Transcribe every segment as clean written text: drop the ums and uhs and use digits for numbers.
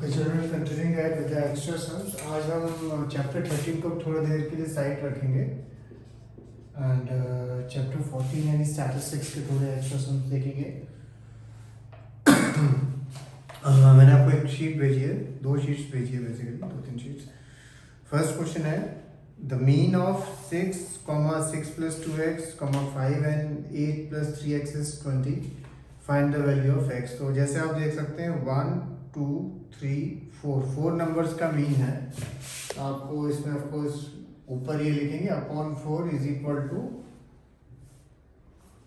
Okay, children, continuing ahead with the extra sums. आज हम chapter 13 को थोड़ी देर के लिए साइड रखेंगे एंड चैप्टर 14 यानी स्टैटिस्टिक्स के थोड़े एक्स्ट्रा सम्स देखेंगे. मैंने आपको एक शीट भेजी है, दो शीट्स भेजी है बेसिकली, दो तीन शीट्स. फर्स्ट क्वेश्चन है the mean of 6, 6 plus 2x, 5 and 8 plus 3x is 20. Find the value of x. तो जैसे आप देख सकते हैं 1, 2, 3, 4 नंबर्स का मीन है. आपको इसमें ऑफकोर्स ऊपर ये लिखेंगे अपॉन 4 इज इक्वल टू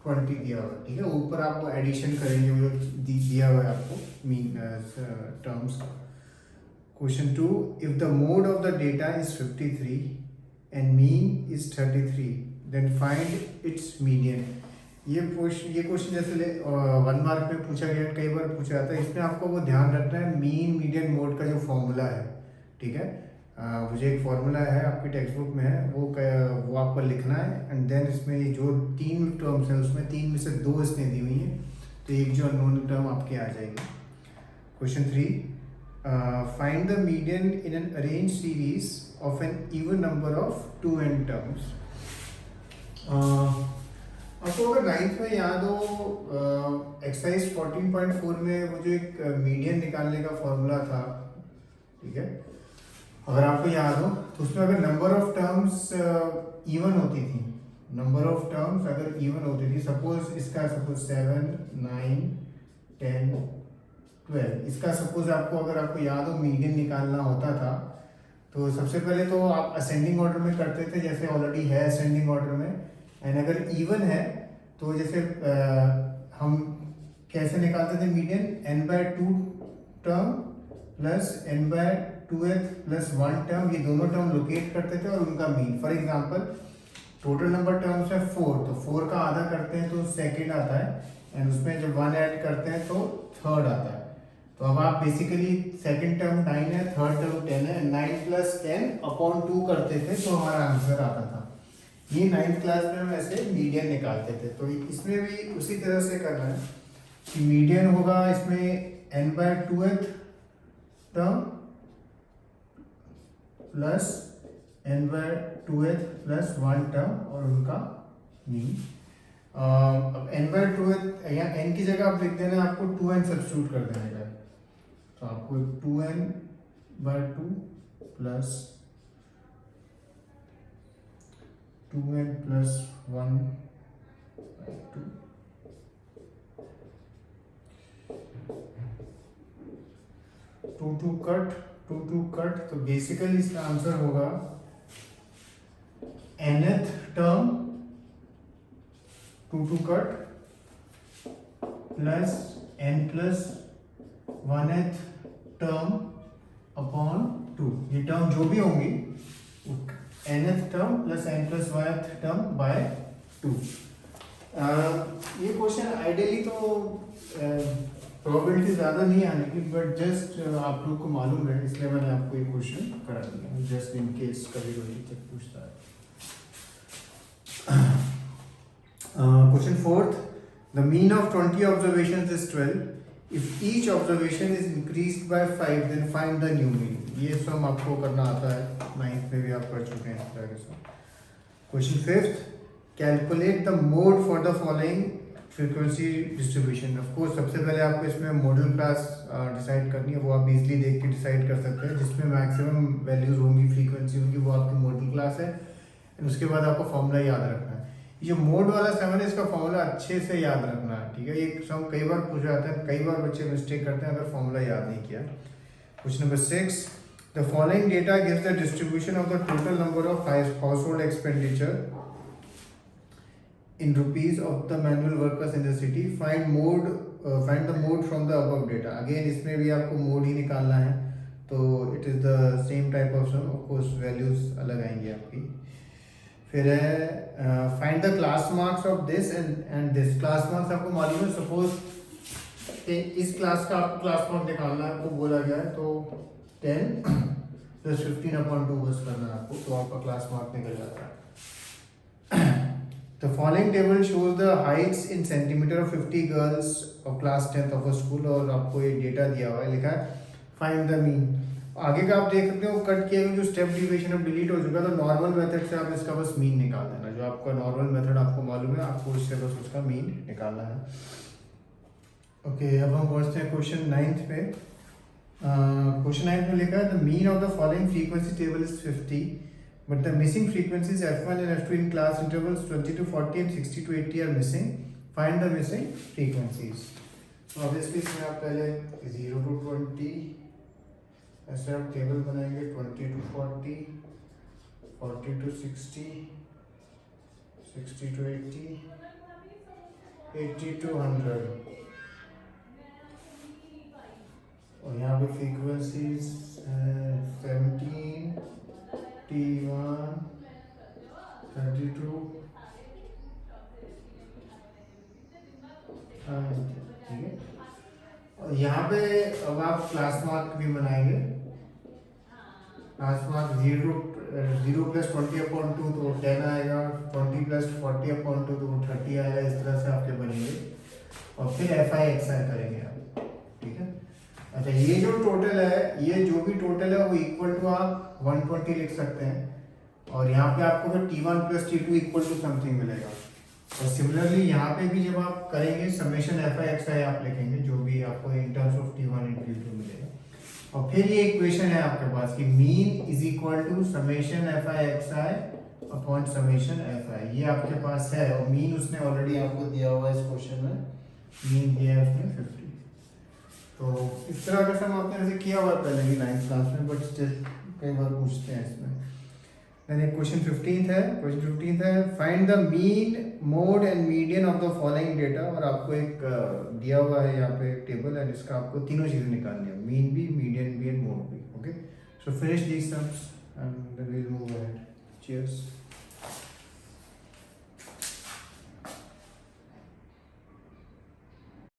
20 दिया हुआ है. ठीक है, ऊपर आपको एडिशन करेंगे वो दिया हुआ है आपको मीन टर्म्स का. Question 2, if the mode of the data is 53 and mean is 33 then find its median. ये क्वेश्चन जैसे 1 मार्क में पूछा गया, कई बार पूछा जाता है. इसमें आपको वो ध्यान रखना है मीन मीडियन मोड का जो फॉर्मूला है. ठीक है, मुझे एक फॉर्मूला है आपकी टेक्स्ट बुक में है, वो आपको लिखना है एंड देन इसमें जो 3 टर्म्स हैं उसमें 3 में से 2 इसने दी हुई हैं, तो एक जो अननोन टर्म आपके आ जाएगी. Question 3, find the median in an arrange series of an even number of 2n terms. आपको अगर 9th में याद हो एक्सरसाइज 14.4 में वो जो एक मीडियन निकालने का फॉर्मूला था, ठीक है, अगर आपको याद हो तो उसमें अगर नंबर ऑफ टर्म्स इवन होती थी, नंबर ऑफ टर्म्स अगर इवन होती थी, सपोज 7, 9, 10, 12, इसका सपोज अगर आपको याद हो मीडियन निकालना होता था तो सबसे पहले तो आप असेंडिंग ऑर्डर में करते थे, जैसे ऑलरेडी है असेंडिंग ऑर्डर में. एंड अगर इवन है तो जैसे हम कैसे निकालते थे median, n/2 term plus n/2th plus 1 term, ये दोनों टर्म लोकेट करते थे और उनका mean. For example total number terms है 4, तो 4 का आधा करते हैं तो सेकंड आता है एंड उसमें जब 1 ऐड करते हैं तो थर्ड आता है. तो अब आप बेसिकली सेकंड टर्म 9 है, थर्ड टर्म 10 है, 9 + 10 अपॉन 2 करते थे तो हमारा आंसर आता था. ये 9th क्लास में हम ऐसे मीडियन निकालते थे. तो इसमें भी उसी तरह से करना है कि मीडियन होगा इसमें n/2th term plus n/2th plus 1 term और उनका मीन. अब n/2th या n की जगह आप लिख देना, आपको 2n सब्स्टिट्यूट कर देने का. तो आपको 2n/2 plus 2n plus 1/2 2 cut, तो बेसिकली इसका आंसर होगा nth term 2 cut plus n plus 1th term upon 2. ये टर्म जो भी होंगी nth term plus n plus 1th term by 2. ये क्वेश्चन आइडियली तो प्रोबेबिलिटी ज़्यादा नहीं आने की, बट जस्ट आप लोग को मालूम है इसलिए मैंने आपको ये क्वेश्चन करा दिया, जस्ट इन केस कभी कोई तक पूछता है. Question 4th, the mean of 20 observations is 12. If each observation is increased by 5 then find the new mean. ये सम आपको करना आता है, 9th में भी आप कर चुके हैं इस तरह के sum. Question 5th, calculate the mode for the following frequency distribution. Of course सबसे पहले आपको इसमें मॉडल क्लास डिसाइड करनी है, वो आप इजीली देख के डिसाइड कर सकते हैं. जिसमें मैक्सिमम वैल्यूज होंगी, फ्रीक्वेंसी होगी, वो आपकी मॉडल क्लास है. एंड उसके बाद आपको फॉर्मूला याद रखना है. ये जो मोड वाला सम है इसका फॉर्मूला अच्छे से याद रखना है. ठीक है, ये सम कई बार पूछा जाता है, कई बार बच्चे मिस्टेक करते हैं अगर फॉर्मूला याद नहीं किया. Question number 6, the following data gives the distribution of the total number of household expenditure in rupees of the manual workers in the city. Find the mode from the above data. Again इसमें भी आपको mode ही निकालना है, तो it is the same type of sum. of course values अलग आएंगी आपकी. फिर है find the class marks of this and this. class marks आपको मालूम है, सपोज इस क्लास का आपको क्लास मार्क निकालना है, आपको बोला गया है तो 10 + 15/2 बस करना है आपको, तो आपका क्लास मार्क निकल जाता है. The following table shows the heights in centimeter of 50 girls of class 10th of a school. और आपको ये डेटा दिया हुआ है, लिखा है फाइंड द मीन। आगे का आप देख सकते हो कट किए हुए जो स्टेप डिविएशन अब डिलीट हो चुका है, तो नॉर्मल मेथड से आप इसका बस मीन निकाल देना। जो आपका नॉर्मल मेथड आपको मालूम है, आपको उससे बस उसका मीन निकालना है। ओके, अब हम पहुंचते हैं क्वेश्चन 9 पे। क्वेश्चन 9 में लिखा है the mean of the following frequency table is 50 but the missing frequencies f1 and f2 in class intervals 20 to 40 and 60 to 80 are missing. Find the missing frequencies. So obviously इसमें आप पहले 0 to 20 ऐसे आप table बनाएंगे, 20 to 40, 40 to 60, 60 to 80, 80 to 100, और यहाँ पे frequencies 17, T1, 32, ठीक है। और यहाँ पे अब आप क्लास मार्क भी बनाएंगे। क्लास मार्क 0 + 20/2 तो 10 आएगा, 20 + 40/2 तो 30 आएगा। इस तरह से आपके बनेंगे और फिर FI/XI करेंगे आप, ठीक है। अच्छा, ये जो टोटल है, ये जो भी टोटल है वो इक्वल टू आप 120 लिख सकते हैं, और यहाँ पे आपको फिर T1 + T2 equal to something मिलेगा। और सिमिलरली यहाँ पे भी जब आप करेंगे समेशन FI/XI आप लिखेंगे, जो भी आपको in terms of T1 × T2 मिलेगा। और फिर ये इक्वेशन है आपके पास कि mean is equal to summation FI/XI upon summation FI, ये आपके पास है। और मीन उसने ऑलरेडी आपको दिया हुआ है इस क्वेश्चन में, मीन दिया है उसने 50। तो इस तरह का सम आपने ऐसे किया हुआ है पहले भी 9th क्लास में, बट स्टिल कई बार पूछते हैं इसमें। देन क्वेश्चन 15 है। क्वेश्चन 15 है find the mean, mode and median of the following data. और आपको एक दिया हुआ है यहाँ पे टेबल है जिसका आपको तीनों चीजें निकालनी है, मीन भी, मीडियन भी एंड मोड भी। Okay, so finish these sums and we will move ahead. Cheers.